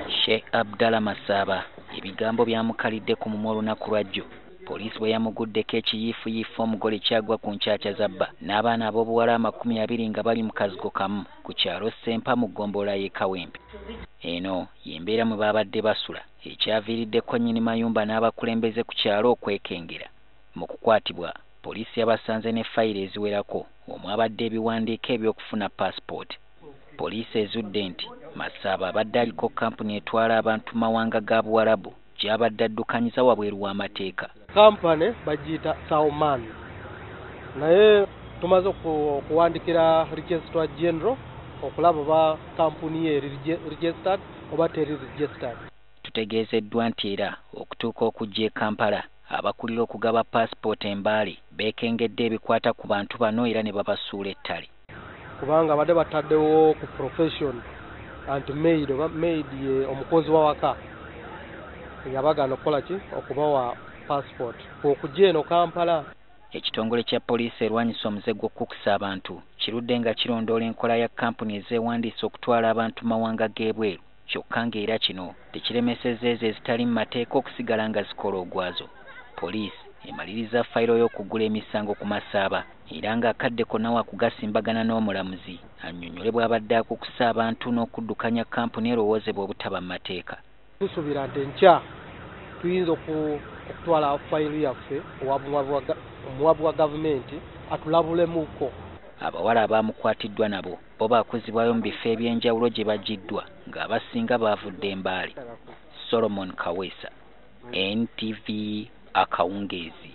Sheikh Abdullah Masaaba ebigambo byamukalidde ku mumwa Olunaku lwajjo. Poliisi bwe yamuguddeko ekiyiifuyiifu omugole kyagwa ku nkyakya zabba n'abaana ab'obuwala 20 nga bali mu kazigo kamu ku kyalo Sempa mu ggombolola y'e Kawempe. Eno y'embeera mwe babadde basula ekyaviiriddeko nnyini mayumba n'abakulembeze ku kyalo okwekengera. Mu kukwatibwa, poliisi yabasanze ne fayiro eziwerako omw'abadde ebiwandiiko eby'okufuna paasipooti. Poliisi ezudde nti Masaaba abadde aliko kampuni etwala abantu mawanga ga Buwarabu gy'abadde addukanyiza wabweru w'amateeka. Kampuni bagiyita Sauman. Naye tumaze okuwandikira Registrar General okulaba ba kampuni ye registered oba teri registered. Tutegeezeddwa nti era okutuuka okujja e Kampala abakulira okugaba paasipooti e Mbale beekengedde ebikwata ku bantu bano era ne babasuula ettale. Kubanga badde bataddewo ku profession anti maid ye omukozi w'awaka yabagana okukola ki okubawa passport okujja eno Kampala. Ekitongole kya poliisi erwanyisa omuze gw'okukusa abantu kirudde nga kirondoola enkola ya kampuni ezeewandiisa okutwala abantu mawanga g'ebweru, kyokka ng'era kino tekiremesezza ezo ezitali mu mateeka okusigala nga zikola ogwazo. Poliisi emaliriza fayiro y'okugula emisango ku Masaaba era ng'akadde konna wakugasimbagana n'omulamuzi annyonnyole bw'abadde akukusa abantu n'okuddukanya kampuni erowoozebwa obutaba mu mateeka. Tusuubira nti enkya tuyinza okutwala fayiro yaffe omuwabu wa gavumenti atulabulemuko. Abawala abaamukwatiddwa nabo bo baakuzzibwayo mu bifo eby'enjawulo gye baggiddwa ng'abasinga baavudde e Mbale. Solomon Kawesa, NTV Akawungeezi.